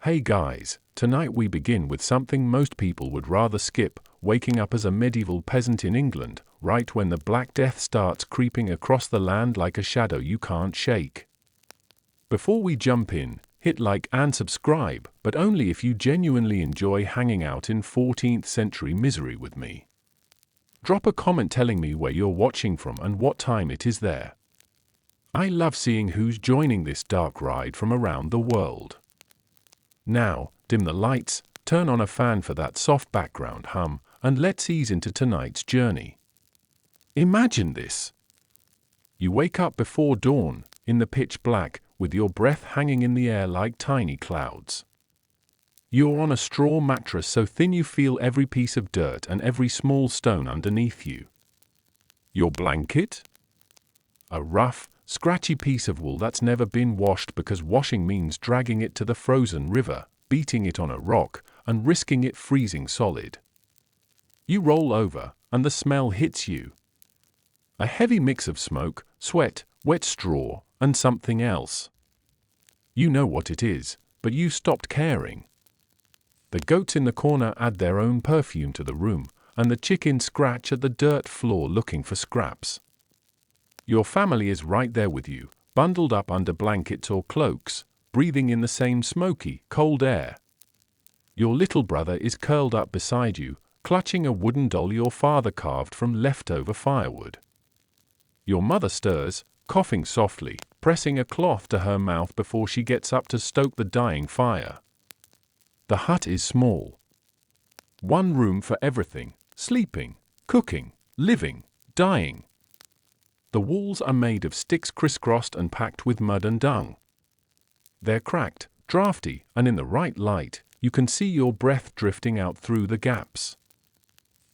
Hey guys, tonight we begin with something most people would rather skip, waking up as a medieval peasant in England, right when the Black Death starts creeping across the land like a shadow you can't shake. Before we jump in, hit like and subscribe, but only if you genuinely enjoy hanging out in 14th century misery with me. Drop a comment telling me where you're watching from and what time it is there. I love seeing who's joining this dark ride from around the world. Now, dim the lights, turn on a fan for that soft background hum, and let's ease into tonight's journey. Imagine this. You wake up before dawn, in the pitch black, with your breath hanging in the air like tiny clouds. You're on a straw mattress so thin you feel every piece of dirt and every small stone underneath you. Your blanket? A rough, scratchy piece of wool that's never been washed because washing means dragging it to the frozen river, beating it on a rock, and risking it freezing solid. You roll over, and the smell hits you. A heavy mix of smoke, sweat, wet straw, and something else. You know what it is, but you stopped caring. The goats in the corner add their own perfume to the room, and the chickens scratch at the dirt floor looking for scraps. Your family is right there with you, bundled up under blankets or cloaks, breathing in the same smoky, cold air. Your little brother is curled up beside you, clutching a wooden doll your father carved from leftover firewood. Your mother stirs, coughing softly, pressing a cloth to her mouth before she gets up to stoke the dying fire. The hut is small. One room for everything: sleeping, cooking, living, dying. The walls are made of sticks crisscrossed and packed with mud and dung. They're cracked, drafty, and in the right light, you can see your breath drifting out through the gaps.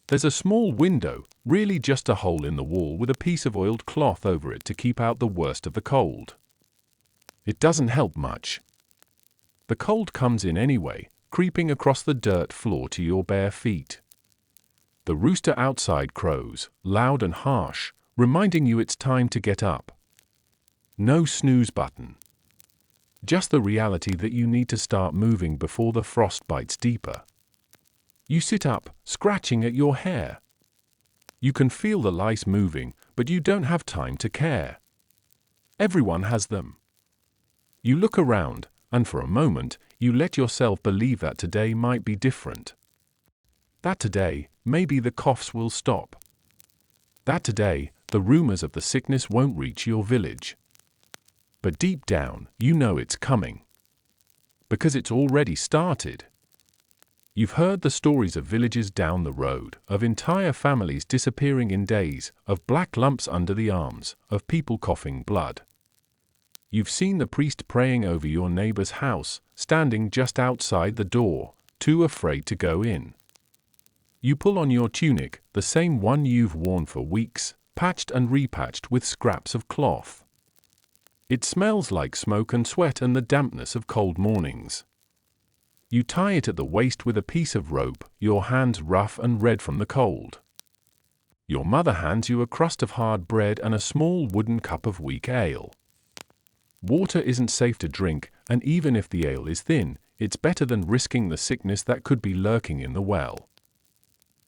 There's a small window, really just a hole in the wall with a piece of oiled cloth over it to keep out the worst of the cold. It doesn't help much. The cold comes in anyway, creeping across the dirt floor to your bare feet. The rooster outside crows, loud and harsh, reminding you it's time to get up. No snooze button. Just the reality that you need to start moving before the frost bites deeper. You sit up, scratching at your hair. You can feel the lice moving, but you don't have time to care. Everyone has them. You look around, and for a moment, you let yourself believe that today might be different. That today, maybe the coughs will stop. That today, the rumors of the sickness won't reach your village. But deep down, you know it's coming. Because it's already started. You've heard the stories of villages down the road, of entire families disappearing in days, of black lumps under the arms, of people coughing blood. You've seen the priest praying over your neighbor's house, standing just outside the door, too afraid to go in. You pull on your tunic, the same one you've worn for weeks, patched and repatched with scraps of cloth. It smells like smoke and sweat and the dampness of cold mornings. You tie it at the waist with a piece of rope, your hands rough and red from the cold. Your mother hands you a crust of hard bread and a small wooden cup of weak ale. Water isn't safe to drink, and even if the ale is thin, it's better than risking the sickness that could be lurking in the well.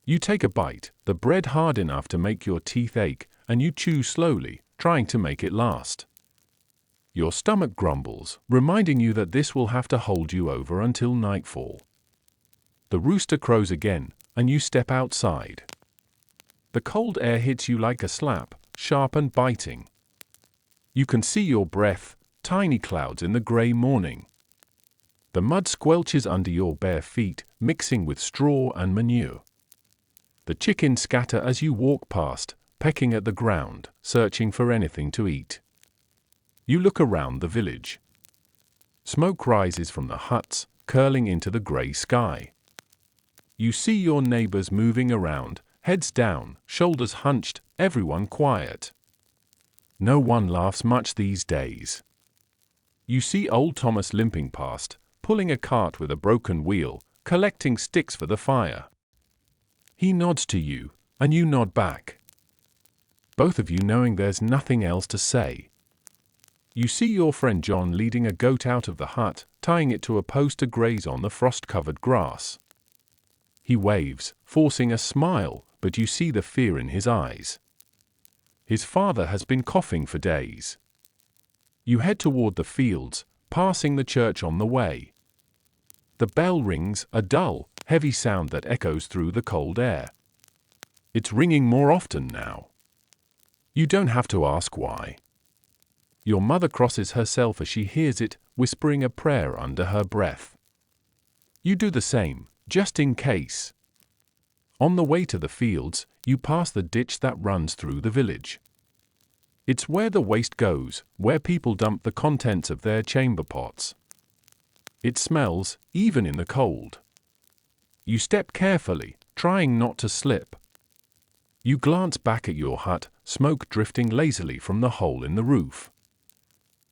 You take a bite, the bread hard enough to make your teeth ache, and you chew slowly, trying to make it last. Your stomach grumbles, reminding you that this will have to hold you over until nightfall. The rooster crows again, and you step outside. The cold air hits you like a slap, sharp and biting. You can see your breath, tiny clouds in the grey morning. The mud squelches under your bare feet, mixing with straw and manure. The chickens scatter as you walk past, pecking at the ground, searching for anything to eat. You look around the village. Smoke rises from the huts, curling into the grey sky. You see your neighbors moving around, heads down, shoulders hunched, everyone quiet. No one laughs much these days. You see old Thomas limping past, pulling a cart with a broken wheel, collecting sticks for the fire. He nods to you, and you nod back. Both of you knowing there's nothing else to say. You see your friend John leading a goat out of the hut, tying it to a post to graze on the frost-covered grass. He waves, forcing a smile, but you see the fear in his eyes. His father has been coughing for days. You head toward the fields, passing the church on the way. The bell rings, a dull, heavy sound that echoes through the cold air. It's ringing more often now. You don't have to ask why. Your mother crosses herself as she hears it, whispering a prayer under her breath. You do the same, just in case. On the way to the fields, you pass the ditch that runs through the village. It's where the waste goes, where people dump the contents of their chamber pots. It smells, even in the cold. You step carefully, trying not to slip. You glance back at your hut, smoke drifting lazily from the hole in the roof.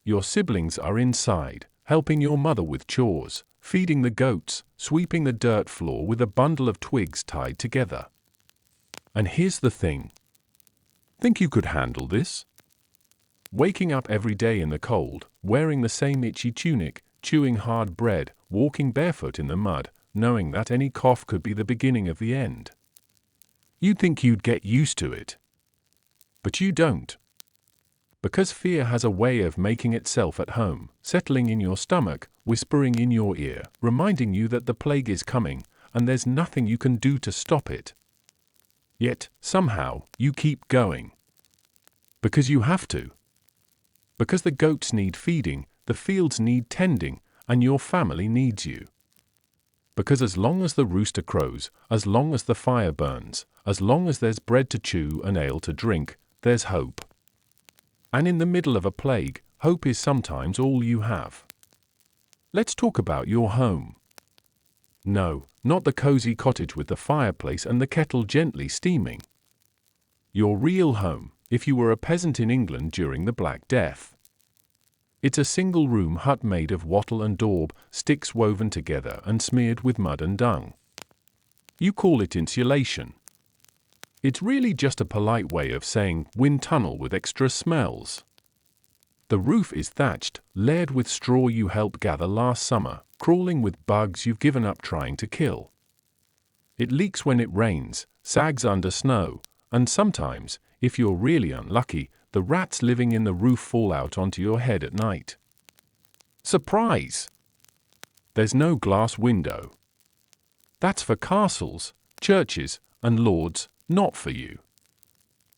Your siblings are inside, helping your mother with chores, feeding the goats, sweeping the dirt floor with a bundle of twigs tied together. And here's the thing. Think you could handle this? Waking up every day in the cold, wearing the same itchy tunic, chewing hard bread, walking barefoot in the mud, knowing that any cough could be the beginning of the end. You'd think you'd get used to it. But you don't. Because fear has a way of making itself at home, settling in your stomach, whispering in your ear, reminding you that the plague is coming, and there's nothing you can do to stop it. Yet, somehow, you keep going. Because you have to. Because the goats need feeding, the fields need tending, and your family needs you. Because as long as the rooster crows, as long as the fire burns, as long as there's bread to chew and ale to drink, there's hope. And in the middle of a plague, hope is sometimes all you have. Let's talk about your home. No, not the cozy cottage with the fireplace and the kettle gently steaming. Your real home, if you were a peasant in England during the Black Death. It's a single-room hut made of wattle and daub, sticks woven together and smeared with mud and dung. You call it insulation. It's really just a polite way of saying wind tunnel with extra smells. The roof is thatched, layered with straw you helped gather last summer, crawling with bugs you've given up trying to kill. It leaks when it rains, sags under snow, and sometimes, if you're really unlucky, the rats living in the roof fall out onto your head at night. Surprise! There's no glass window. That's for castles, churches, and lords, not for you.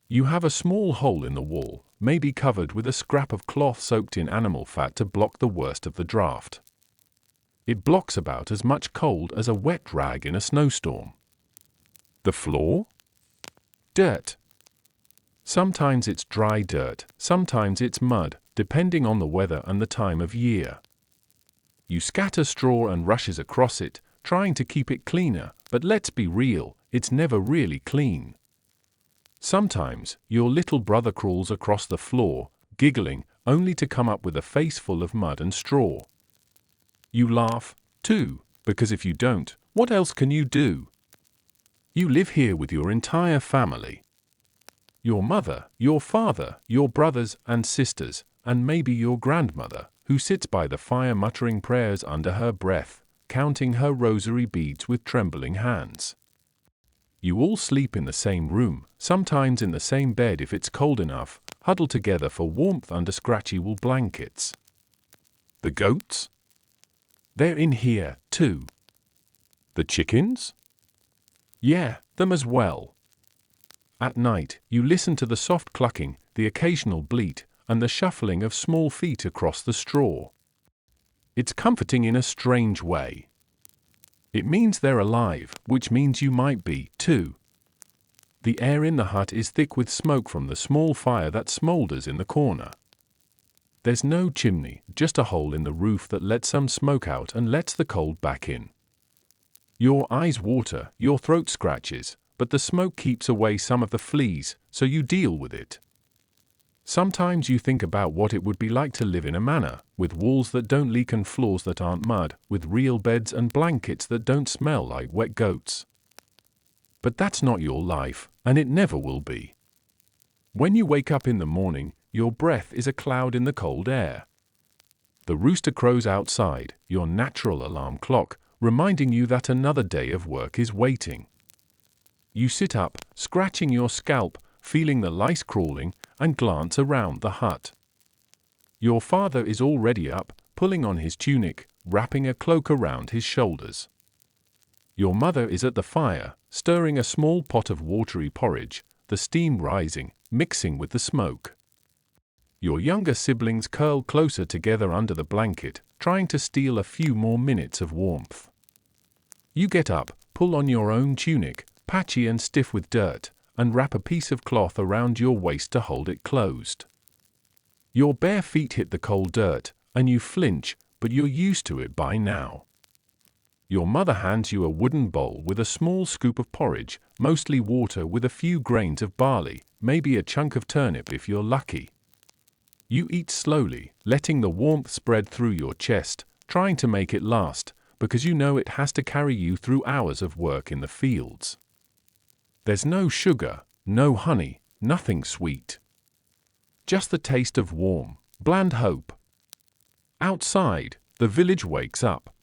You have a small hole in the wall, maybe covered with a scrap of cloth soaked in animal fat to block the worst of the draft. It blocks about as much cold as a wet rag in a snowstorm. The floor? Dirt. Sometimes it's dry dirt, sometimes it's mud, depending on the weather and the time of year. You scatter straw and rushes across it, trying to keep it cleaner, but let's be real, it's never really clean. Sometimes, your little brother crawls across the floor, giggling, only to come up with a face full of mud and straw. You laugh, too, because if you don't, what else can you do? You live here with your entire family. Your mother, your father, your brothers and sisters, and maybe your grandmother, who sits by the fire muttering prayers under her breath, counting her rosary beads with trembling hands. You all sleep in the same room, sometimes in the same bed if it's cold enough, huddled together for warmth under scratchy wool blankets. The goats? They're in here, too. The chickens? Yeah, them as well. At night, you listen to the soft clucking, the occasional bleat, and the shuffling of small feet across the straw. It's comforting in a strange way. It means they're alive, which means you might be, too. The air in the hut is thick with smoke from the small fire that smolders in the corner. There's no chimney, just a hole in the roof that lets some smoke out and lets the cold back in. Your eyes water, your throat scratches, but the smoke keeps away some of the fleas, so you deal with it. Sometimes you think about what it would be like to live in a manor, with walls that don't leak and floors that aren't mud, with real beds and blankets that don't smell like wet goats. But that's not your life, and it never will be. When you wake up in the morning, your breath is a cloud in the cold air. The rooster crows outside, your natural alarm clock, reminding you that another day of work is waiting. You sit up, scratching your scalp, feeling the lice crawling, and glance around the hut. Your father is already up, pulling on his tunic, wrapping a cloak around his shoulders. Your mother is at the fire, stirring a small pot of watery porridge, the steam rising, mixing with the smoke. Your younger siblings curl closer together under the blanket, trying to steal a few more minutes of warmth. You get up, pull on your own tunic, patchy and stiff with dirt, and wrap a piece of cloth around your waist to hold it closed. Your bare feet hit the cold dirt, and you flinch, but you're used to it by now. Your mother hands you a wooden bowl with a small scoop of porridge, mostly water with a few grains of barley, maybe a chunk of turnip if you're lucky. You eat slowly, letting the warmth spread through your chest, trying to make it last, because you know it has to carry you through hours of work in the fields. There's no sugar, no honey, nothing sweet. Just the taste of warm, bland hope. Outside, the village wakes up.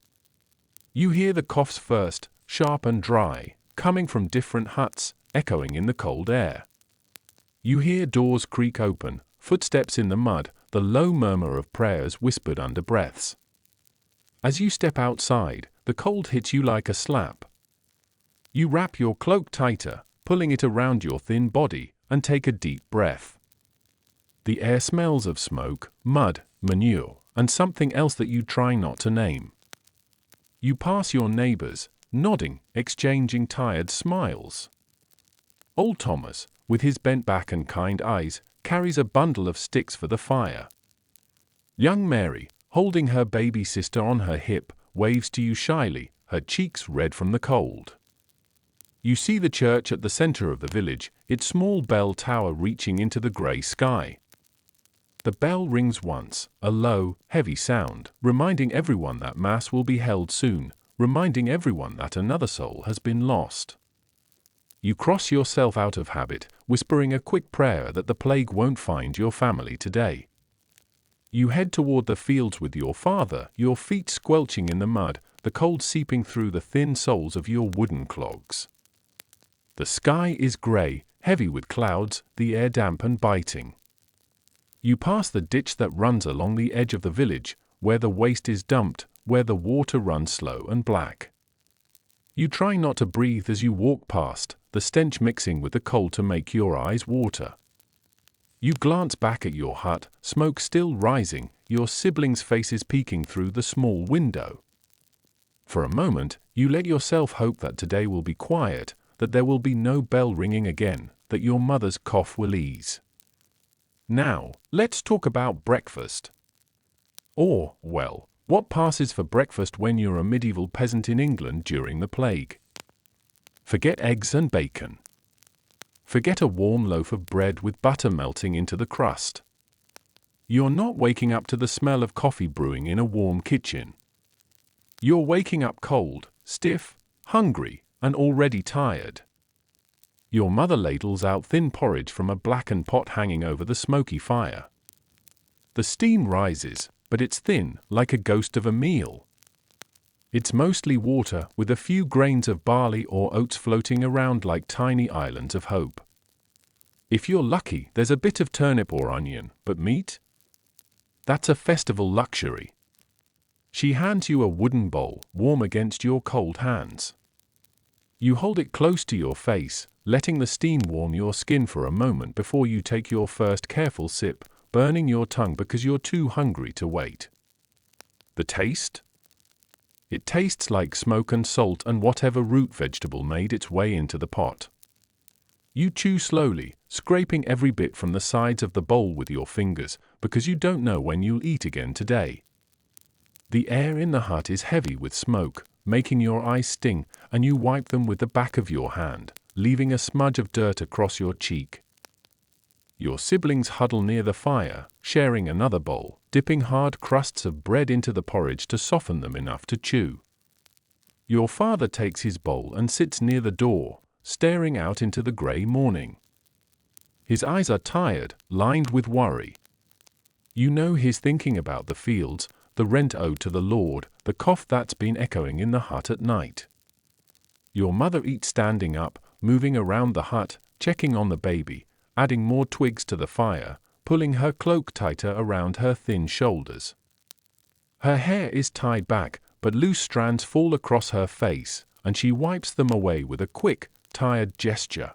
You hear the coughs first, sharp and dry, coming from different huts, echoing in the cold air. You hear doors creak open, footsteps in the mud, the low murmur of prayers whispered under breaths. As you step outside, the cold hits you like a slap. You wrap your cloak tighter, pulling it around your thin body, and take a deep breath. The air smells of smoke, mud, manure, and something else that you try not to name. You pass your neighbors, nodding, exchanging tired smiles. Old Thomas, with his bent back and kind eyes, carries a bundle of sticks for the fire. Young Mary, holding her baby sister on her hip, waves to you shyly, her cheeks red from the cold. You see the church at the center of the village, its small bell tower reaching into the gray sky. The bell rings once, a low, heavy sound, reminding everyone that Mass will be held soon, reminding everyone that another soul has been lost. You cross yourself out of habit, whispering a quick prayer that the plague won't find your family today. You head toward the fields with your father, your feet squelching in the mud, the cold seeping through the thin soles of your wooden clogs. The sky is gray, heavy with clouds, the air damp and biting. You pass the ditch that runs along the edge of the village, where the waste is dumped, where the water runs slow and black. You try not to breathe as you walk past, the stench mixing with the cold to make your eyes water. You glance back at your hut, smoke still rising, your siblings' faces peeking through the small window. For a moment, you let yourself hope that today will be quiet, that there will be no bell ringing again, that your mother's cough will ease. Now, let's talk about breakfast. Or, well, what passes for breakfast when you're a medieval peasant in England during the plague? Forget eggs and bacon. Forget a warm loaf of bread with butter melting into the crust. You're not waking up to the smell of coffee brewing in a warm kitchen. You're waking up cold, stiff, hungry, and already tired. Your mother ladles out thin porridge from a blackened pot hanging over the smoky fire. The steam rises, but it's thin, like a ghost of a meal. It's mostly water, with a few grains of barley or oats floating around like tiny islands of hope. If you're lucky, there's a bit of turnip or onion, but meat? That's a festival luxury. She hands you a wooden bowl, warm against your cold hands. You hold it close to your face, letting the steam warm your skin for a moment before you take your first careful sip, burning your tongue because you're too hungry to wait. The taste? It tastes like smoke and salt and whatever root vegetable made its way into the pot. You chew slowly, scraping every bit from the sides of the bowl with your fingers, because you don't know when you'll eat again today. The air in the hut is heavy with smoke, making your eyes sting, and you wipe them with the back of your hand, leaving a smudge of dirt across your cheek. Your siblings huddle near the fire, sharing another bowl, dipping hard crusts of bread into the porridge to soften them enough to chew. Your father takes his bowl and sits near the door, staring out into the grey morning. His eyes are tired, lined with worry, You know he's thinking about the fields, the rent owed to the Lord, the cough that's been echoing in the hut at night. Your mother eats standing up, moving around the hut, checking on the baby, adding more twigs to the fire, pulling her cloak tighter around her thin shoulders. Her hair is tied back, but loose strands fall across her face, and she wipes them away with a quick, tired gesture.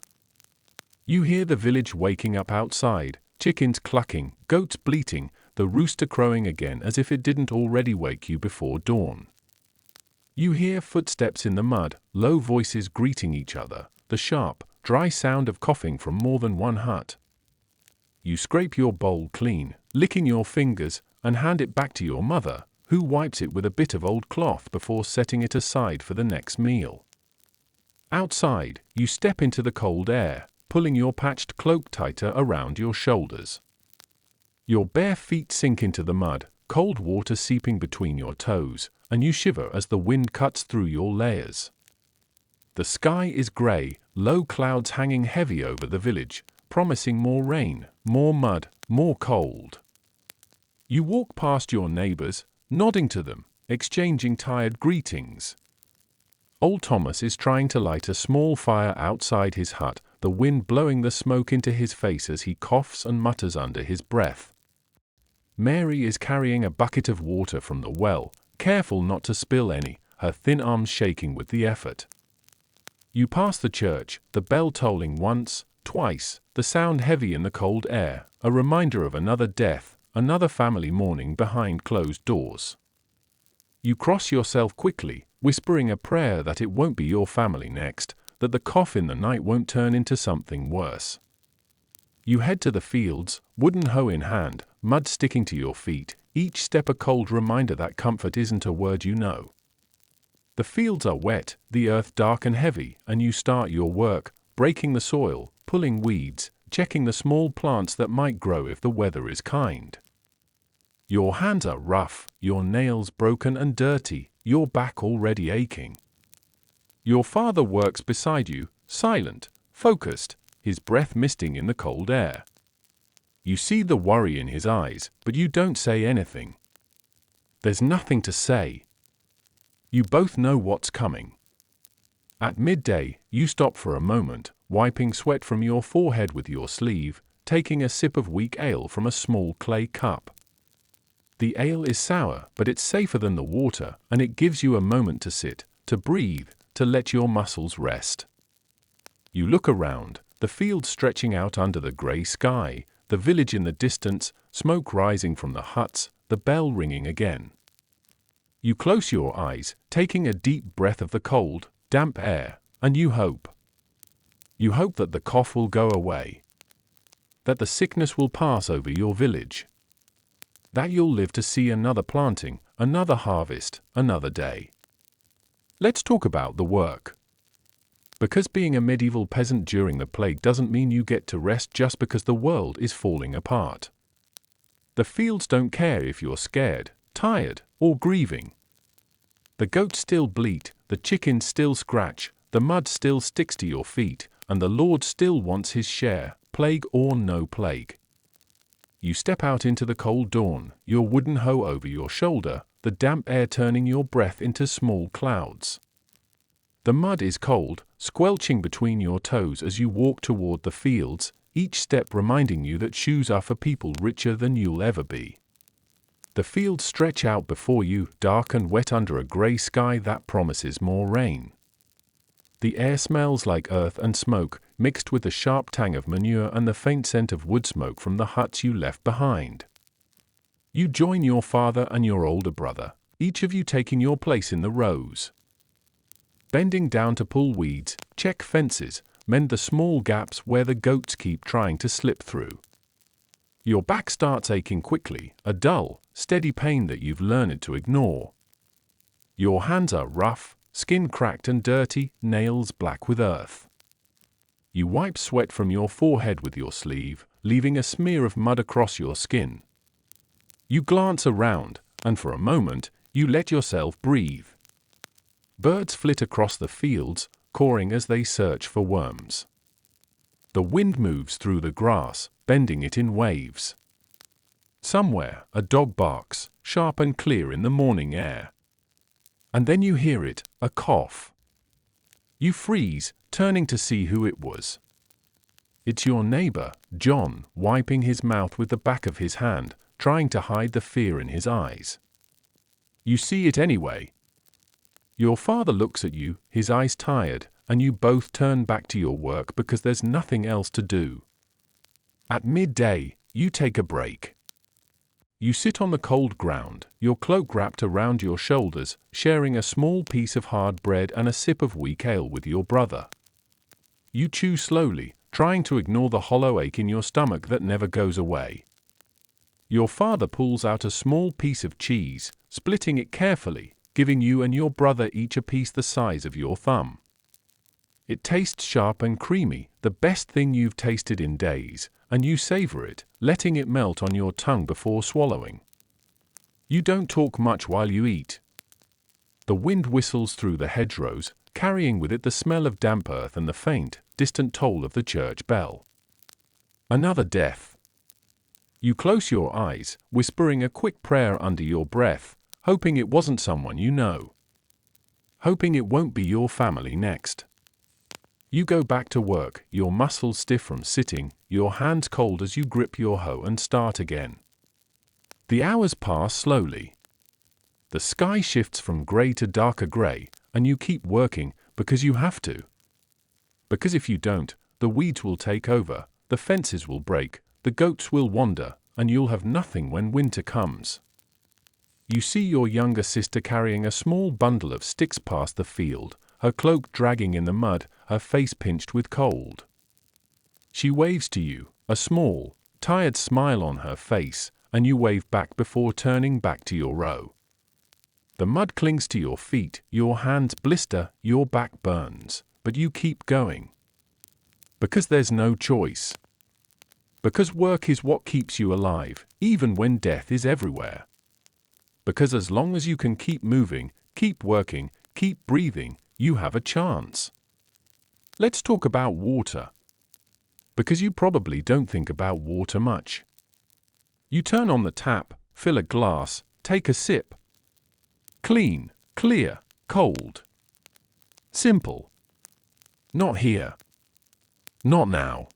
You hear the village waking up outside, chickens clucking, goats bleating, the rooster crowing again as if it didn't already wake you before dawn. You hear footsteps in the mud, low voices greeting each other, the sharp, dry sound of coughing from more than one hut. You scrape your bowl clean, licking your fingers, and hand it back to your mother, who wipes it with a bit of old cloth before setting it aside for the next meal. Outside, you step into the cold air, pulling your patched cloak tighter around your shoulders. Your bare feet sink into the mud, cold water seeping between your toes, and you shiver as the wind cuts through your layers. The sky is grey, low clouds hanging heavy over the village, promising more rain, more mud, more cold. You walk past your neighbors, nodding to them, exchanging tired greetings. Old Thomas is trying to light a small fire outside his hut, the wind blowing the smoke into his face as he coughs and mutters under his breath. Mary is carrying a bucket of water from the well, careful not to spill any, her thin arms shaking with the effort. You pass the church, the bell tolling once, twice, the sound heavy in the cold air, a reminder of another death, another family mourning behind closed doors. You cross yourself quickly, whispering a prayer that it won't be your family next, that the cough in the night won't turn into something worse. You head to the fields, wooden hoe in hand, mud sticking to your feet, each step a cold reminder that comfort isn't a word you know. The fields are wet, the earth dark and heavy, and you start your work, breaking the soil, pulling weeds, checking the small plants that might grow if the weather is kind. Your hands are rough, your nails broken and dirty, your back already aching. Your father works beside you, silent, focused, his breath misting in the cold air. You see the worry in his eyes, but you don't say anything. There's nothing to say. You both know what's coming. At midday, you stop for a moment, wiping sweat from your forehead with your sleeve, taking a sip of weak ale from a small clay cup. The ale is sour, but it's safer than the water, and it gives you a moment to sit, to breathe, to let your muscles rest. You look around, the fields stretching out under the grey sky, the village in the distance, smoke rising from the huts, the bell ringing again. You close your eyes, taking a deep breath of the cold, damp air, and you hope. You hope that the cough will go away, that the sickness will pass over your village, that you'll live to see another planting, another harvest, another day. Let's talk about the work. Because being a medieval peasant during the plague doesn't mean you get to rest just because the world is falling apart. The fields don't care if you're scared, tired, or grieving. The goats still bleat, the chickens still scratch, the mud still sticks to your feet, and the Lord still wants his share, plague or no plague. You step out into the cold dawn, your wooden hoe over your shoulder, the damp air turning your breath into small clouds. The mud is cold, squelching between your toes as you walk toward the fields, each step reminding you that shoes are for people richer than you'll ever be. The fields stretch out before you, dark and wet under a grey sky that promises more rain. The air smells like earth and smoke, mixed with the sharp tang of manure and the faint scent of wood smoke from the huts you left behind. You join your father and your older brother, each of you taking your place in the rows. Bending down to pull weeds, check fences, mend the small gaps where the goats keep trying to slip through. Your back starts aching quickly, a dull, steady pain that you've learned to ignore. Your hands are rough, skin cracked and dirty, nails black with earth. You wipe sweat from your forehead with your sleeve, leaving a smear of mud across your skin. You glance around, and for a moment, you let yourself breathe. Birds flit across the fields, cawing as they search for worms. The wind moves through the grass, bending it in waves. Somewhere, a dog barks, sharp and clear in the morning air. And then you hear it, a cough. You freeze, turning to see who it was. It's your neighbor, John, wiping his mouth with the back of his hand, trying to hide the fear in his eyes. You see it anyway. Your father looks at you, his eyes tired, and you both turn back to your work because there's nothing else to do. At midday, you take a break. You sit on the cold ground, your cloak wrapped around your shoulders, sharing a small piece of hard bread and a sip of weak ale with your brother. You chew slowly, trying to ignore the hollow ache in your stomach that never goes away. Your father pulls out a small piece of cheese, splitting it carefully, giving you and your brother each a piece the size of your thumb. It tastes sharp and creamy, the best thing you've tasted in days, and you savor it, letting it melt on your tongue before swallowing. You don't talk much while you eat. The wind whistles through the hedgerows, carrying with it the smell of damp earth and the faint, distant toll of the church bell. Another death. You close your eyes, whispering a quick prayer under your breath, hoping it wasn't someone you know. Hoping it won't be your family next. You go back to work, your muscles stiff from sitting, your hands cold as you grip your hoe and start again. The hours pass slowly. The sky shifts from grey to darker grey, and you keep working because you have to. Because if you don't, the weeds will take over, the fences will break, the goats will wander, and you'll have nothing when winter comes. You see your younger sister carrying a small bundle of sticks past the field, her cloak dragging in the mud, her face pinched with cold. She waves to you, a small, tired smile on her face, and you wave back before turning back to your row. The mud clings to your feet, your hands blister, your back burns, but you keep going. Because there's no choice. Because work is what keeps you alive, even when death is everywhere. Because as long as you can keep moving, keep working, keep breathing, you have a chance. Let's talk about water. Because you probably don't think about water much. You turn on the tap, fill a glass, take a sip. Clean, clear, cold. Simple. Not here. Not now.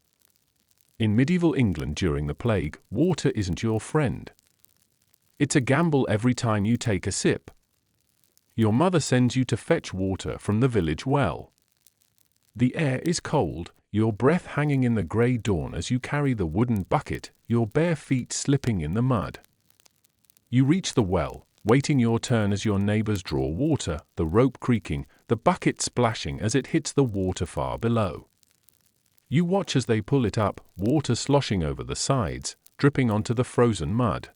In medieval England during the plague, water isn't your friend. It's a gamble every time you take a sip. Your mother sends you to fetch water from the village well. The air is cold, your breath hanging in the grey dawn as you carry the wooden bucket, your bare feet slipping in the mud. You reach the well, waiting your turn as your neighbors draw water, the rope creaking, the bucket splashing as it hits the water far below. You watch as they pull it up, water sloshing over the sides, dripping onto the frozen mud.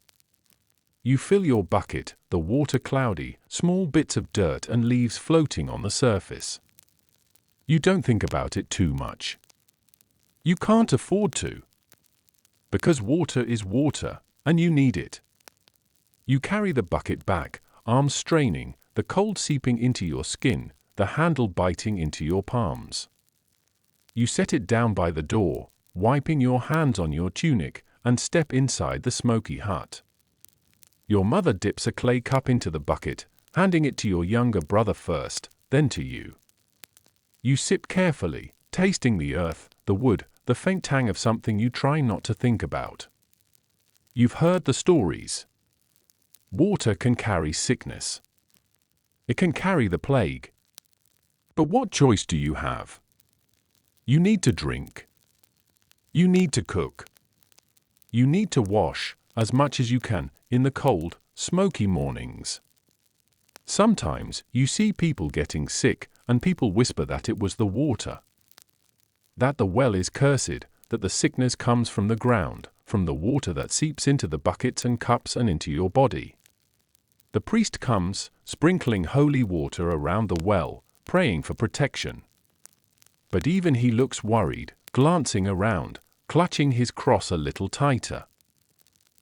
You fill your bucket, the water cloudy, small bits of dirt and leaves floating on the surface. You don't think about it too much. You can't afford to. Because water is water, and you need it. You carry the bucket back, arms straining, the cold seeping into your skin, the handle biting into your palms. You set it down by the door, wiping your hands on your tunic, and step inside the smoky hut. Your mother dips a clay cup into the bucket, handing it to your younger brother first, then to you. You sip carefully, tasting the earth, the wood, the faint tang of something you try not to think about. You've heard the stories. Water can carry sickness. It can carry the plague. But what choice do you have? You need to drink. You need to cook. You need to wash, as much as you can, in the cold, smoky mornings. Sometimes you see people getting sick, and people whisper that it was the water. That the well is cursed, that the sickness comes from the ground, from the water that seeps into the buckets and cups and into your body. The priest comes, sprinkling holy water around the well, praying for protection. But even he looks worried, glancing around, clutching his cross a little tighter.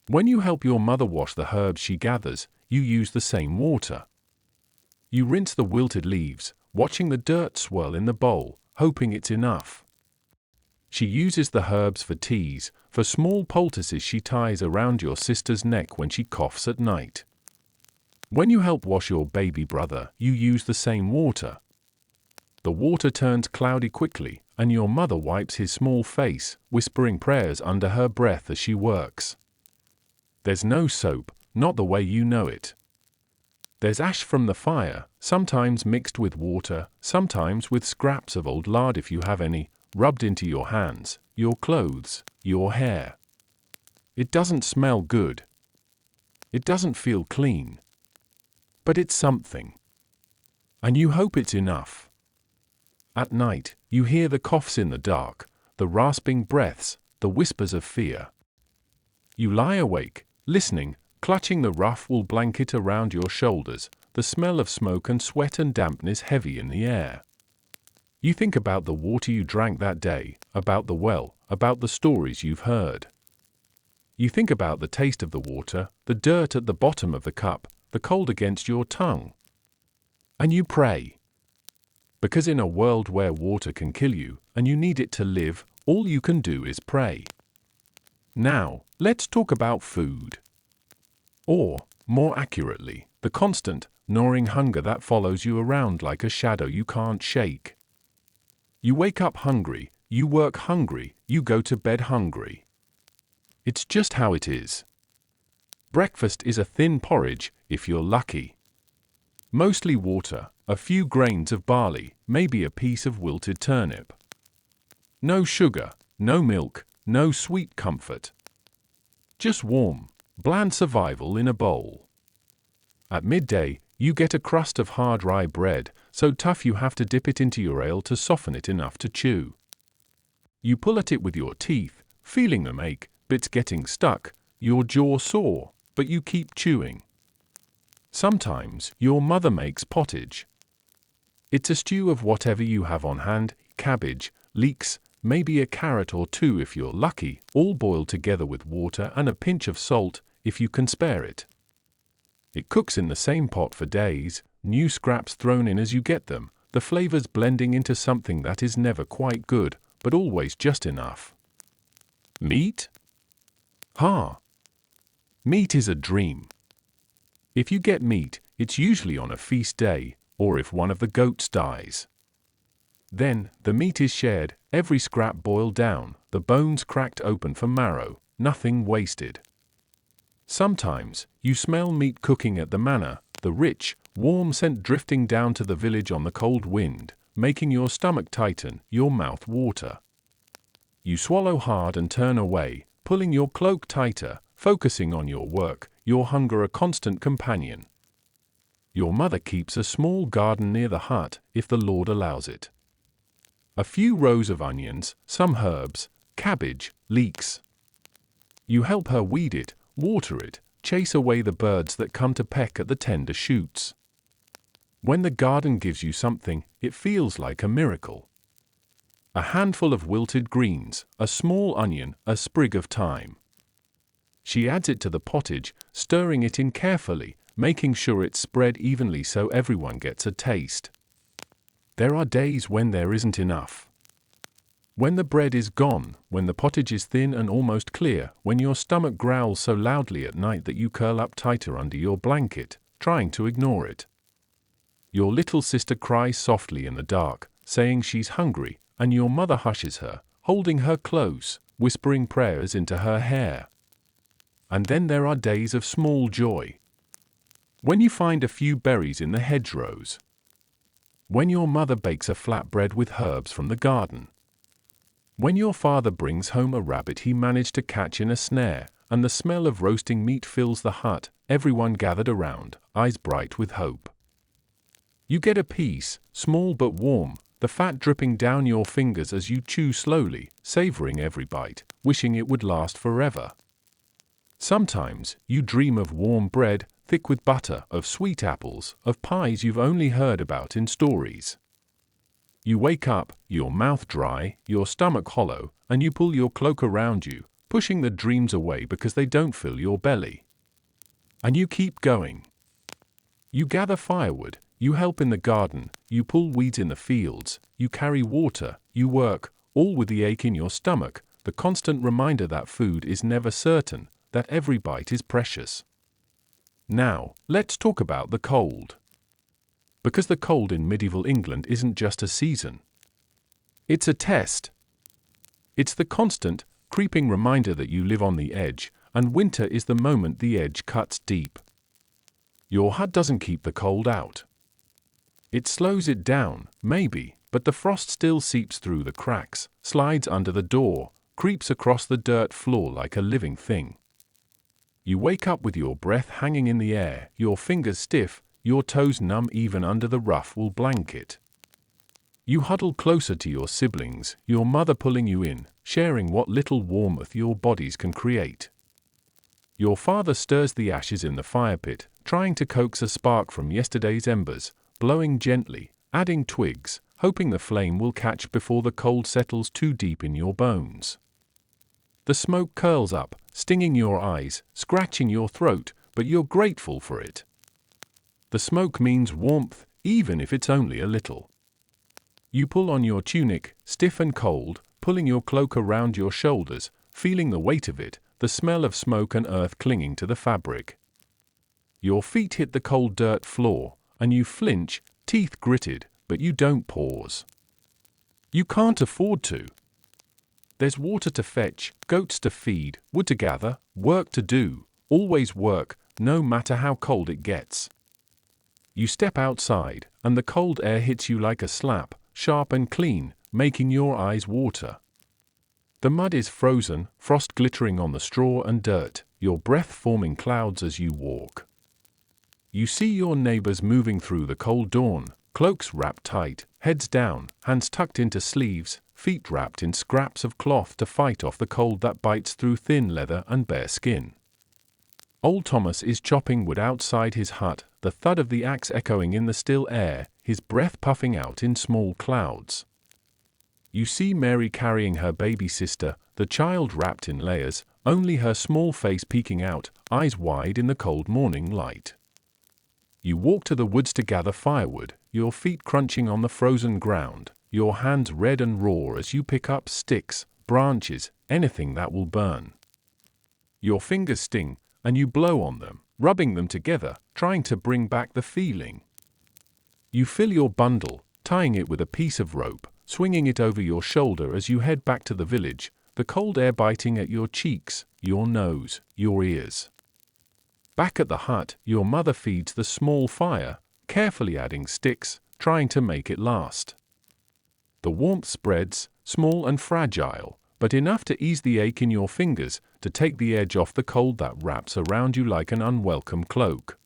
When you help your mother wash the herbs she gathers, you use the same water. You rinse the wilted leaves, watching the dirt swirl in the bowl, hoping it's enough. She uses the herbs for teas, for small poultices she ties around your sister's neck when she coughs at night. When you help wash your baby brother, you use the same water. The water turns cloudy quickly, and your mother wipes his small face, whispering prayers under her breath as she works. There's no soap, not the way you know it. There's ash from the fire, sometimes mixed with water, sometimes with scraps of old lard if you have any, rubbed into your hands, your clothes, your hair. It doesn't smell good. It doesn't feel clean. But it's something. And you hope it's enough. At night, you hear the coughs in the dark, the rasping breaths, the whispers of fear. You lie awake, listening, clutching the rough wool blanket around your shoulders, the smell of smoke and sweat and dampness heavy in the air. You think about the water you drank that day, about the well, about the stories you've heard. You think about the taste of the water, the dirt at the bottom of the cup, the cold against your tongue. And you pray. Because in a world where water can kill you, and you need it to live, all you can do is pray. Now, let's talk about food. Or, more accurately, the constant, gnawing hunger that follows you around like a shadow you can't shake. You wake up hungry, you work hungry, you go to bed hungry. It's just how it is. Breakfast is a thin porridge, if you're lucky. Mostly water, a few grains of barley, maybe a piece of wilted turnip. No sugar, no milk, no sweet comfort. Just warm, bland survival in a bowl. At midday, you get a crust of hard rye bread, so tough you have to dip it into your ale to soften it enough to chew. You pull at it with your teeth, feeling them ache, bits getting stuck, your jaw sore, but you keep chewing. Sometimes, your mother makes pottage. It's a stew of whatever you have on hand, cabbage, leeks, maybe a carrot or two if you're lucky, all boiled together with water and a pinch of salt, if you can spare it. It cooks in the same pot for days, new scraps thrown in as you get them, the flavors blending into something that is never quite good, but always just enough. Meat? Meat is a dream. If you get meat, it's usually on a feast day, or if one of the goats dies. Then, the meat is shared, every scrap boiled down, the bones cracked open for marrow, nothing wasted. Sometimes, you smell meat cooking at the manor, the rich, warm scent drifting down to the village on the cold wind, making your stomach tighten, your mouth water. You swallow hard and turn away, pulling your cloak tighter, focusing on your work, your hunger a constant companion. Your mother keeps a small garden near the hut, if the Lord allows it. A few rows of onions, some herbs, cabbage, leeks. You help her weed it, water it, chase away the birds that come to peck at the tender shoots. When the garden gives you something, it feels like a miracle. A handful of wilted greens, a small onion, a sprig of thyme. She adds it to the pottage, stirring it in carefully, making sure it's spread evenly so everyone gets a taste. There are days when there isn't enough. When the bread is gone, when the pottage is thin and almost clear, when your stomach growls so loudly at night that you curl up tighter under your blanket, trying to ignore it. Your little sister cries softly in the dark, saying she's hungry, and your mother hushes her, holding her close, whispering prayers into her hair. And then there are days of small joy. When you find a few berries in the hedgerows. When your mother bakes a flatbread with herbs from the garden. When your father brings home a rabbit he managed to catch in a snare, and the smell of roasting meat fills the hut, everyone gathered around, eyes bright with hope. You get a piece, small but warm, the fat dripping down your fingers as you chew slowly, savoring every bite, wishing it would last forever. Sometimes, you dream of warm bread, thick with butter, of sweet apples, of pies you've only heard about in stories. You wake up, your mouth dry, your stomach hollow, and you pull your cloak around you, pushing the dreams away because they don't fill your belly. And you keep going. You gather firewood, you help in the garden, you pull weeds in the fields, you carry water, you work, all with the ache in your stomach, the constant reminder that food is never certain, that every bite is precious. Now, let's talk about the cold. Because the cold in medieval England isn't just a season. It's a test. It's the constant, creeping reminder that you live on the edge, and winter is the moment the edge cuts deep. Your hut doesn't keep the cold out. It slows it down, maybe, but the frost still seeps through the cracks, slides under the door, creeps across the dirt floor like a living thing. You wake up with your breath hanging in the air, your fingers stiff, your toes numb even under the rough wool blanket. You huddle closer to your siblings, your mother pulling you in, sharing what little warmth your bodies can create. Your father stirs the ashes in the fire pit, trying to coax a spark from yesterday's embers, blowing gently, adding twigs, hoping the flame will catch before the cold settles too deep in your bones. The smoke curls up, stinging your eyes, scratching your throat, but you're grateful for it. The smoke means warmth, even if it's only a little. You pull on your tunic, stiff and cold, pulling your cloak around your shoulders, feeling the weight of it, the smell of smoke and earth clinging to the fabric. Your feet hit the cold dirt floor, and you flinch, teeth gritted, but you don't pause. You can't afford to. There's water to fetch, goats to feed, wood to gather, work to do, always work, no matter how cold it gets. You step outside, and the cold air hits you like a slap, sharp and clean, making your eyes water. The mud is frozen, frost glittering on the straw and dirt, your breath forming clouds as you walk. You see your neighbors moving through the cold dawn, cloaks wrapped tight, heads down, hands tucked into sleeves, feet wrapped in scraps of cloth to fight off the cold that bites through thin leather and bare skin. Old Thomas is chopping wood outside his hut, the thud of the axe echoing in the still air, his breath puffing out in small clouds. You see Mary carrying her baby sister, the child wrapped in layers, only her small face peeking out, eyes wide in the cold morning light. You walk to the woods to gather firewood, your feet crunching on the frozen ground, your hands red and raw as you pick up sticks, branches, anything that will burn. Your fingers sting, and you blow on them, rubbing them together, trying to bring back the feeling. You fill your bundle, tying it with a piece of rope, swinging it over your shoulder as you head back to the village, the cold air biting at your cheeks, your nose, your ears. Back at the hut, your mother feeds the small fire, carefully adding sticks, trying to make it last. The warmth spreads, small and fragile, but enough to ease the ache in your fingers, to take the edge off the cold that wraps around you like an unwelcome cloak.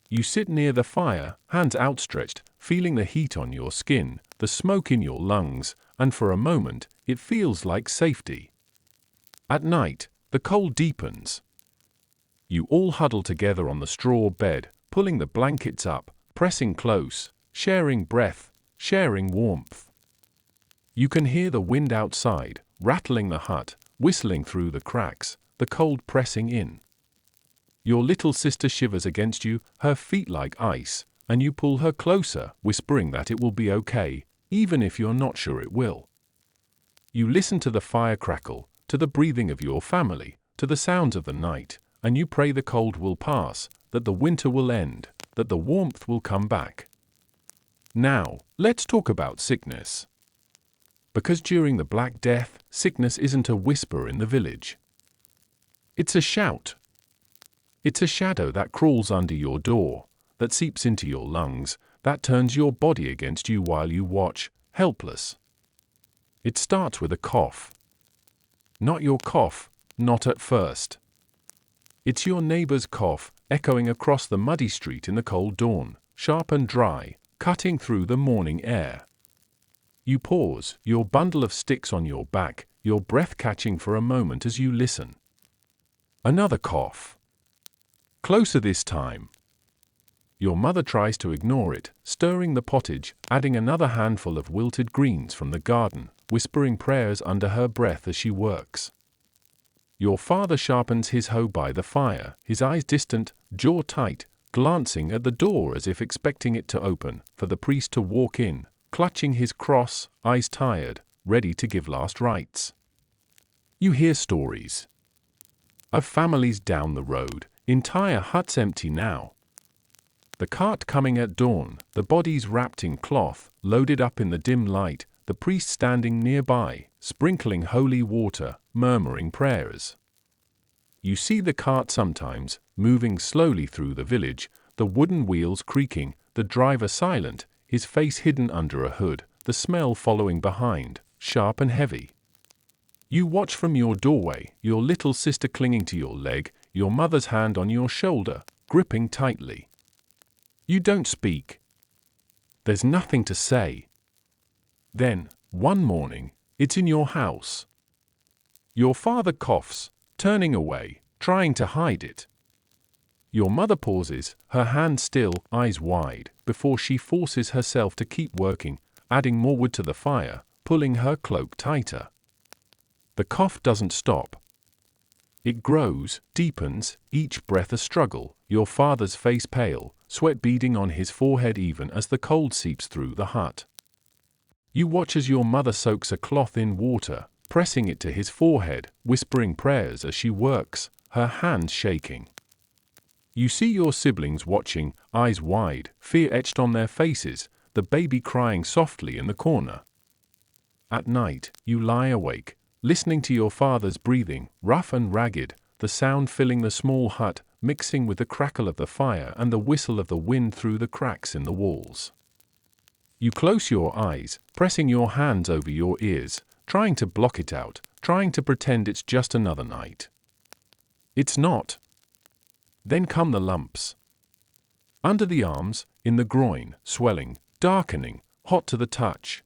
You sit near the fire, hands outstretched, feeling the heat on your skin, the smoke in your lungs, and for a moment, it feels like safety. At night, the cold deepens. You all huddle together on the straw bed, pulling the blankets up, pressing close, sharing breath, sharing warmth. You can hear the wind outside, rattling the hut, whistling through the cracks, the cold pressing in. Your little sister shivers against you, her feet like ice, and you pull her closer, whispering that it will be okay, even if you're not sure it will. You listen to the fire crackle, to the breathing of your family, to the sounds of the night, and you pray the cold will pass, that the winter will end, that the warmth will come back. Now, let's talk about sickness. Because during the Black Death, sickness isn't a whisper in the village. It's a shout. It's a shadow that crawls under your door, that seeps into your lungs, that turns your body against you while you watch, helpless. It starts with a cough. Not your cough, not at first. It's your neighbor's cough, echoing across the muddy street in the cold dawn, sharp and dry, cutting through the morning air. You pause, your bundle of sticks on your back, your breath catching for a moment as you listen. Another cough. Closer this time. Your mother tries to ignore it, stirring the pottage, adding another handful of wilted greens from the garden, whispering prayers under her breath as she works. Your father sharpens his hoe by the fire, his eyes distant, jaw tight, glancing at the door as if expecting it to open, for the priest to walk in, clutching his cross, eyes tired, ready to give last rites. You hear stories of families down the road, entire huts empty now. The cart coming at dawn, the bodies wrapped in cloth, loaded up in the dim light, the priest standing nearby, sprinkling holy water, murmuring prayers. You see the cart sometimes, moving slowly through the village, the wooden wheels creaking, the driver silent, his face hidden under a hood, the smell following behind, sharp and heavy. You watch from your doorway, your little sister clinging to your leg, your mother's hand on your shoulder, gripping tightly. You don't speak. There's nothing to say. Then, one morning, it's in your house. Your father coughs, turning away, trying to hide it. Your mother pauses, her hand still, eyes wide, before she forces herself to keep working, adding more wood to the fire, pulling her cloak tighter. The cough doesn't stop. It grows, deepens, each breath a struggle, your father's face pale, sweat beading on his forehead even as the cold seeps through the hut. You watch as your mother soaks a cloth in water, pressing it to his forehead, whispering prayers as she works, her hands shaking. You see your siblings watching, eyes wide, fear etched on their faces, the baby crying softly in the corner. At night, you lie awake, listening to your father's breathing, rough and ragged, the sound filling the small hut, mixing with the crackle of the fire and the whistle of the wind through the cracks in the walls. You close your eyes, pressing your hands over your ears, trying to block it out, trying to pretend it's just another night. It's not. Then come the lumps. Under the arms, in the groin, swelling, darkening, hot to the touch.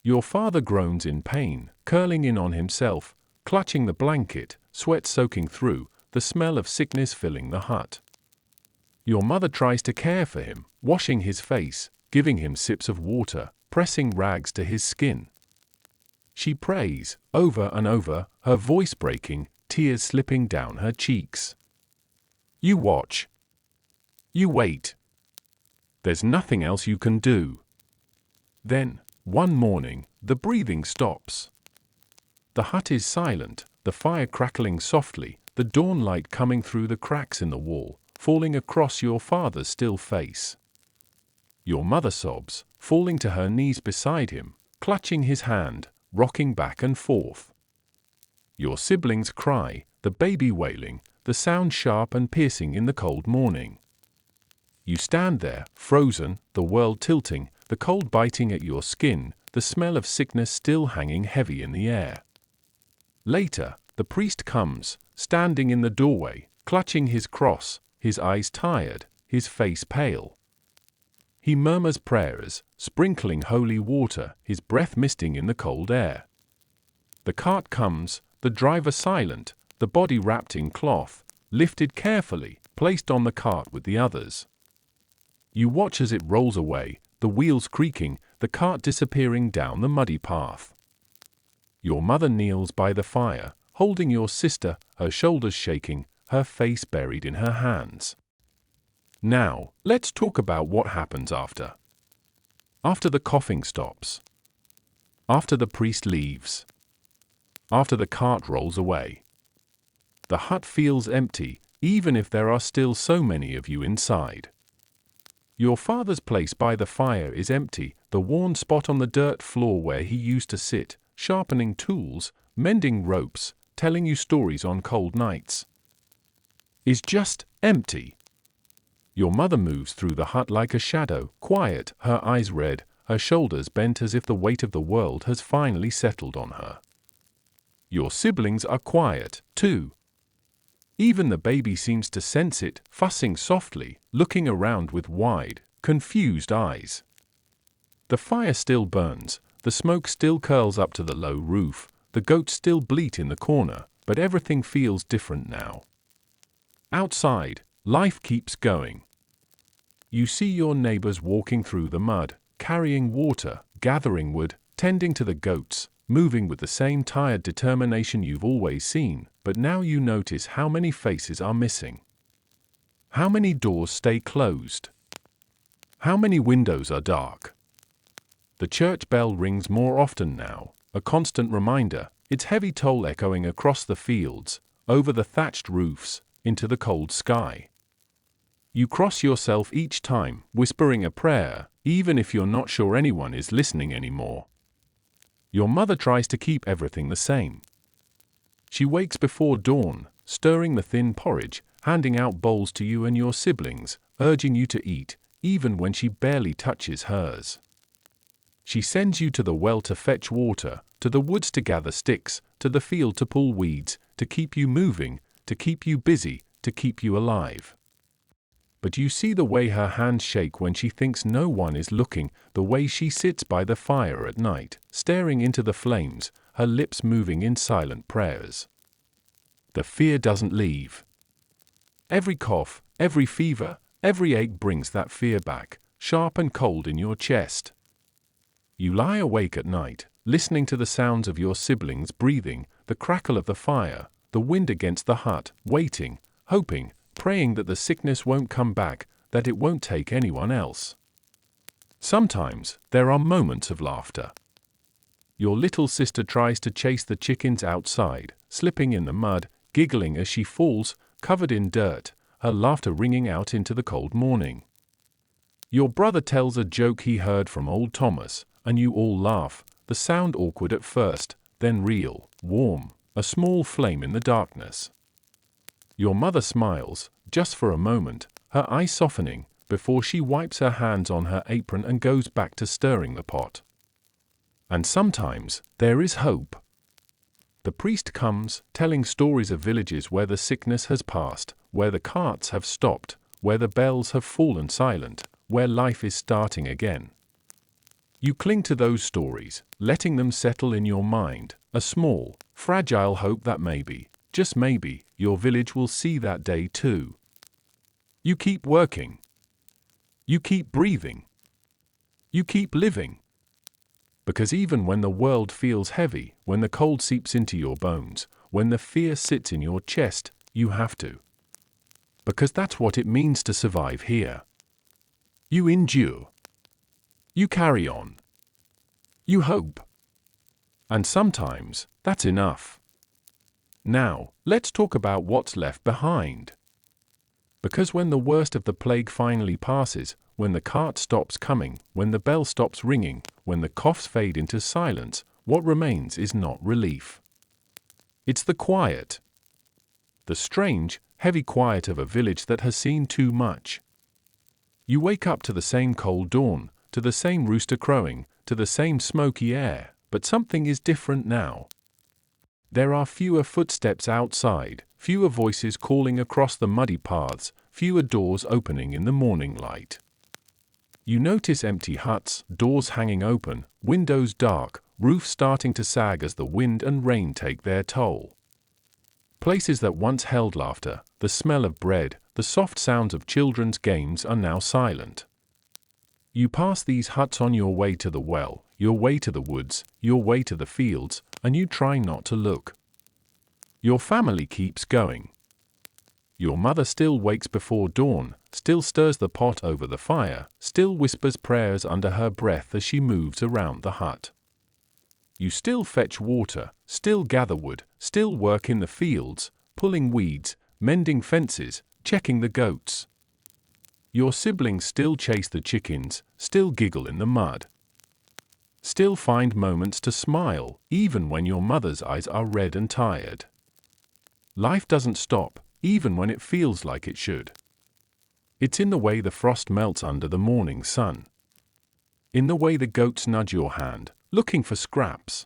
Your father groans in pain, curling in on himself, clutching the blanket, sweat soaking through, the smell of sickness filling the hut. Your mother tries to care for him, washing his face, giving him sips of water, pressing rags to his skin. She prays, over and over, her voice breaking, tears slipping down her cheeks. You watch. You wait. There's nothing else you can do. Then, one morning, the breathing stops. The hut is silent, the fire crackling softly, the dawn light coming through the cracks in the wall, falling across your father's still face. Your mother sobs, falling to her knees beside him, clutching his hand, rocking back and forth. Your siblings cry, the baby wailing, the sound sharp and piercing in the cold morning. You stand there, frozen, the world tilting, the cold biting at your skin, the smell of sickness still hanging heavy in the air. Later, the priest comes, standing in the doorway, clutching his cross, his eyes tired, his face pale. He murmurs prayers, sprinkling holy water, his breath misting in the cold air. The cart comes, the driver silent, the body wrapped in cloth, lifted carefully, placed on the cart with the others. You watch as it rolls away, the wheels creaking, the cart disappearing down the muddy path. Your mother kneels by the fire, holding your sister, her shoulders shaking, her face buried in her hands. Now, let's talk about what happens after. After the coughing stops. After the priest leaves. After the cart rolls away. The hut feels empty, even if there are still so many of you inside. Your father's place by the fire is empty, the worn spot on the dirt floor where he used to sit, sharpening tools, mending ropes, telling you stories on cold nights, is just empty. Your mother moves through the hut like a shadow, quiet, her eyes red, her shoulders bent as if the weight of the world has finally settled on her. Your siblings are quiet, too. Even the baby seems to sense it, fussing softly, looking around with wide, confused eyes. The fire still burns, the smoke still curls up to the low roof, the goats still bleat in the corner, but everything feels different now. Outside, life keeps going. You see your neighbors walking through the mud, carrying water, gathering wood, tending to the goats, moving with the same tired determination you've always seen, but now you notice how many faces are missing. How many doors stay closed? How many windows are dark? The church bell rings more often now, a constant reminder, its heavy toll echoing across the fields, over the thatched roofs, into the cold sky. You cross yourself each time, whispering a prayer, even if you're not sure anyone is listening anymore. Your mother tries to keep everything the same. She wakes before dawn, stirring the thin porridge, handing out bowls to you and your siblings, urging you to eat, even when she barely touches hers. She sends you to the well to fetch water, to the woods to gather sticks, to the field to pull weeds, to keep you moving, to keep you busy, to keep you alive. But you see the way her hands shake when she thinks no one is looking, the way she sits by the fire at night, staring into the flames, her lips moving in silent prayers. The fear doesn't leave. Every cough, every fever, every ache brings that fear back, sharp and cold in your chest. You lie awake at night, listening to the sounds of your siblings breathing, the crackle of the fire, the wind against the hut, waiting, hoping, praying that the sickness won't come back, that it won't take anyone else. Sometimes, there are moments of laughter. Your little sister tries to chase the chickens outside, slipping in the mud, giggling as she falls, covered in dirt, her laughter ringing out into the cold morning. Your brother tells a joke he heard from old Thomas, and you all laugh, the sound awkward at first, then real, warm, a small flame in the darkness. Your mother smiles, just for a moment, her eyes softening, before she wipes her hands on her apron and goes back to stirring the pot. And sometimes, there is hope. The priest comes, telling stories of villages where the sickness has passed, where the carts have stopped, where the bells have fallen silent, where life is starting again. You cling to those stories, letting them settle in your mind, a small, fragile hope that maybe, just maybe, your village will see that day too. You keep working. You keep breathing. You keep living. Because even when the world feels heavy, when the cold seeps into your bones, when the fear sits in your chest, you have to. Because that's what it means to survive here. You endure. You carry on. You hope. And sometimes, that's enough. Now, let's talk about what's left behind. Because when the worst of the plague finally passes, when the cart stops coming, when the bell stops ringing, when the coughs fade into silence, what remains is not relief. It's the quiet. The strange, heavy quiet of a village that has seen too much. You wake up to the same cold dawn, to the same rooster crowing, to the same smoky air, but something is different now. There are fewer footsteps outside, fewer voices calling across the muddy paths, fewer doors opening in the morning light. You notice empty huts, doors hanging open, windows dark, roofs starting to sag as the wind and rain take their toll. Places that once held laughter, the smell of bread, the soft sounds of children's games are now silent. You pass these huts on your way to the well, your way to the woods, your way to the fields, and you try not to look. Your family keeps going. Your mother still wakes before dawn, still stirs the pot over the fire, still whispers prayers under her breath as she moves around the hut. You still fetch water, still gather wood, still work in the fields, pulling weeds, mending fences, checking the goats. Your siblings still chase the chickens, still giggle in the mud. Still find moments to smile, even when your mother's eyes are red and tired. Life doesn't stop, even when it feels like it should. It's in the way the frost melts under the morning sun. In the way the goats nudge your hand, looking for scraps.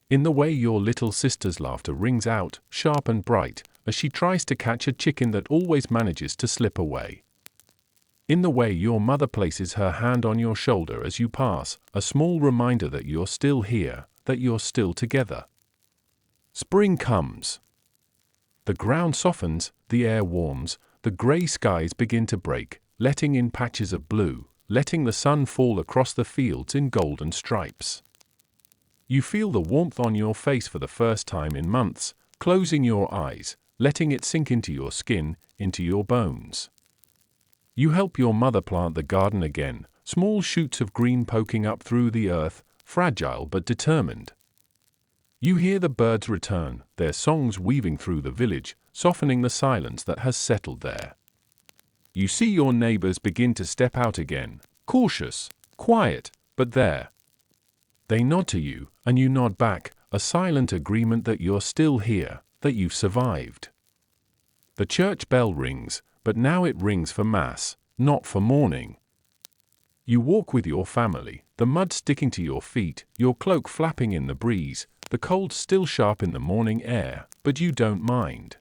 In the way your little sister's laughter rings out, sharp and bright, as she tries to catch a chicken that always manages to slip away. In the way your mother places her hand on your shoulder as you pass, a small reminder that you're still here, that you're still together. Spring comes. The ground softens, the air warms, the grey skies begin to break, letting in patches of blue, letting the sun fall across the fields in golden stripes. You feel the warmth on your face for the first time in months, closing your eyes, letting it sink into your skin, into your bones. You help your mother plant the garden again, small shoots of green poking up through the earth, fragile but determined, You hear the birds return, their songs weaving through the village, softening the silence that has settled there. You see your neighbors begin to step out again, cautious, quiet, but there. They nod to you, and you nod back, a silent agreement that you're still here, that you've survived. The church bell rings, but now it rings for Mass, not for mourning. You walk with your family, the mud sticking to your feet, your cloak flapping in the breeze, the cold still sharp in the morning air, but you don't mind.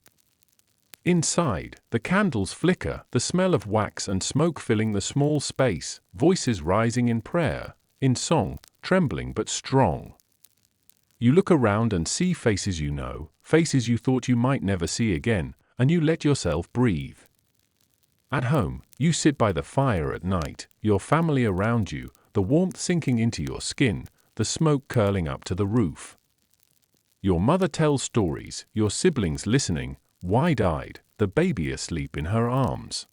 Inside, the candles flicker, the smell of wax and smoke filling the small space, voices rising in prayer, in song, trembling but strong. You look around and see faces you know, faces you thought you might never see again, and you let yourself breathe. At home, you sit by the fire at night, your family around you, the warmth sinking into your skin, the smoke curling up to the roof. Your mother tells stories, your siblings listening, wide-eyed, the baby asleep in her arms.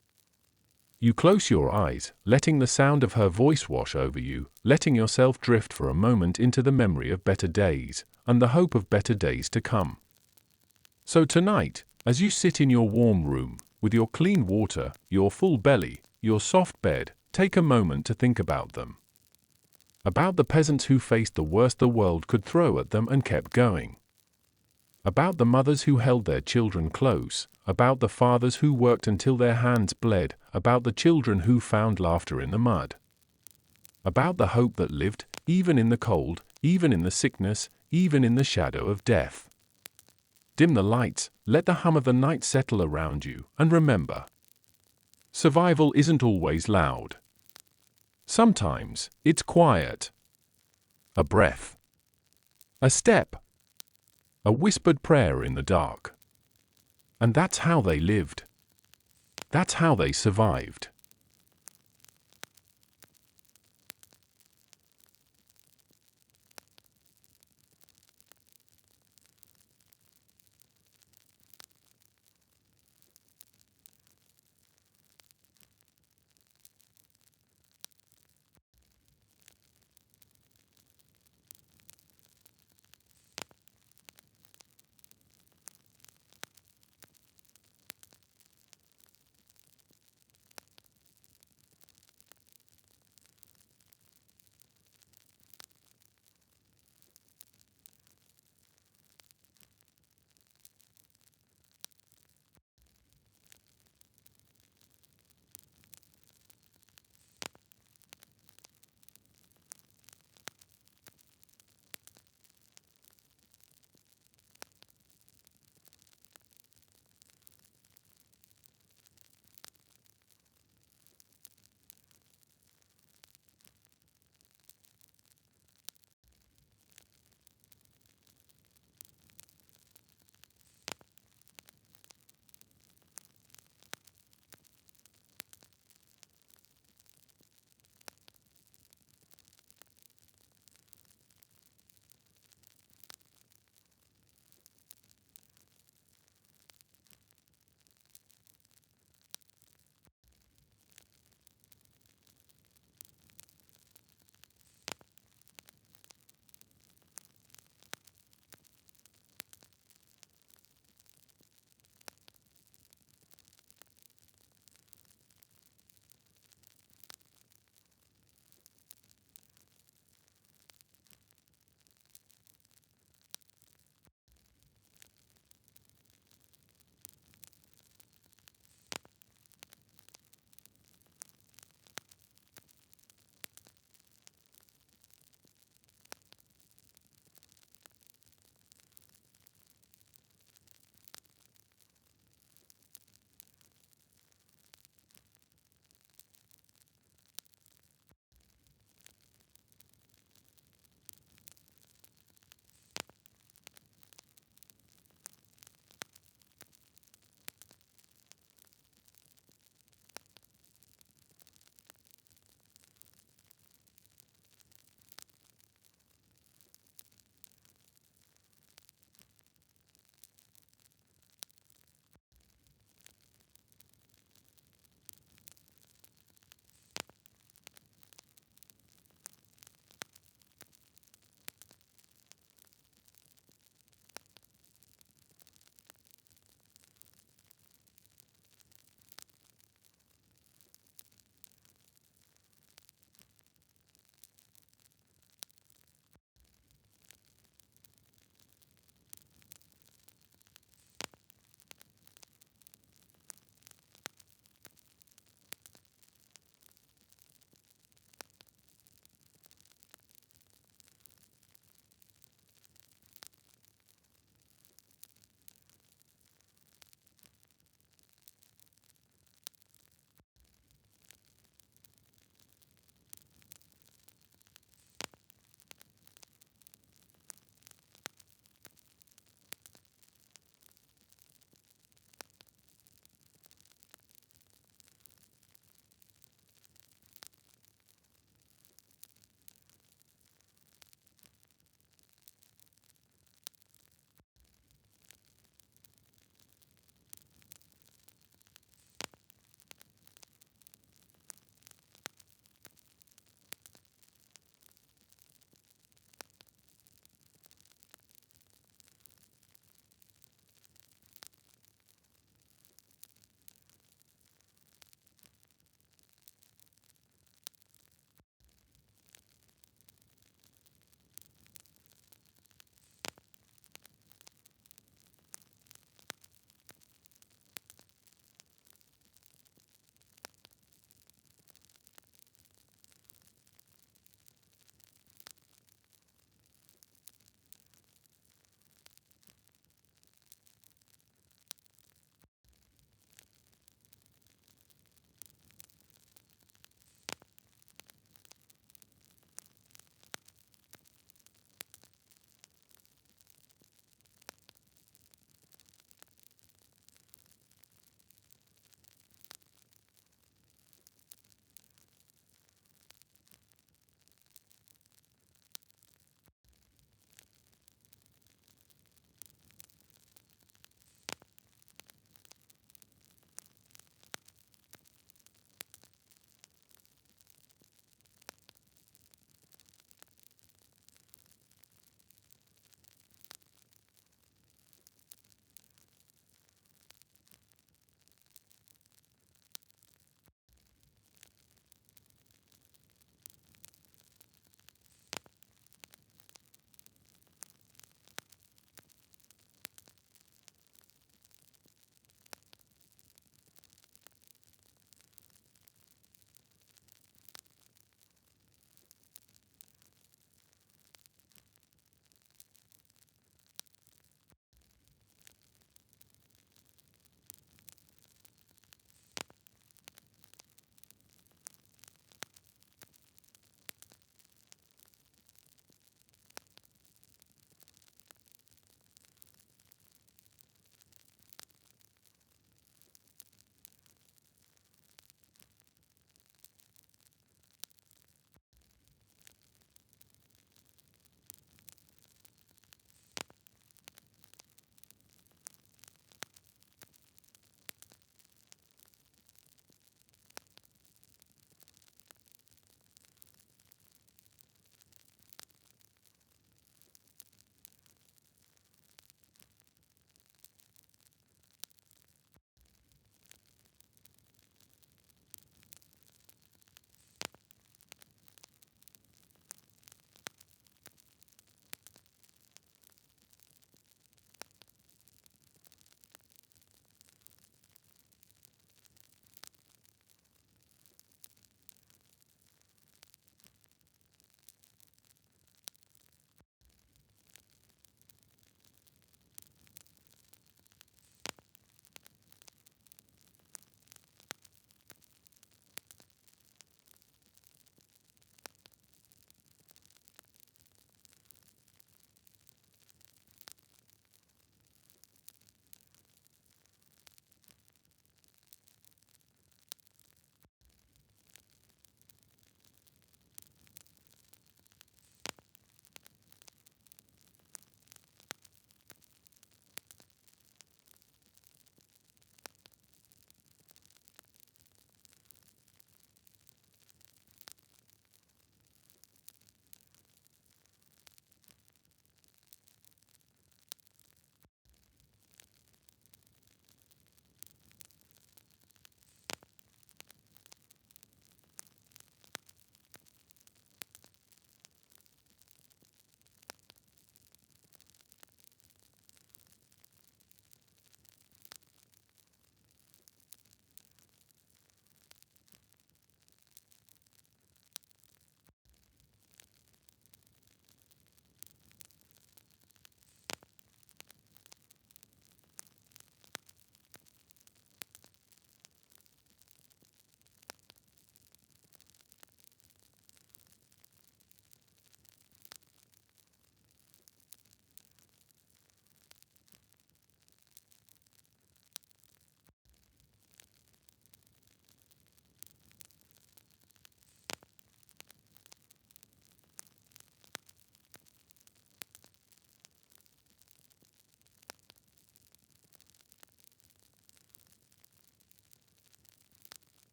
You close your eyes, letting the sound of her voice wash over you, letting yourself drift for a moment into the memory of better days, and the hope of better days to come. So tonight, as you sit in your warm room, with your clean water, your full belly, your soft bed, take a moment to think about them. About the peasants who faced the worst the world could throw at them and kept going. About the mothers who held their children close, about the fathers who worked until their hands bled, about the children who found laughter in the mud. About the hope that lived, even in the cold, even in the sickness, even in the shadow of death. Dim the lights, let the hum of the night settle around you, and remember. Survival isn't always loud. Sometimes, it's quiet. A breath. A step. A whispered prayer in the dark. And that's how they lived. That's how they survived.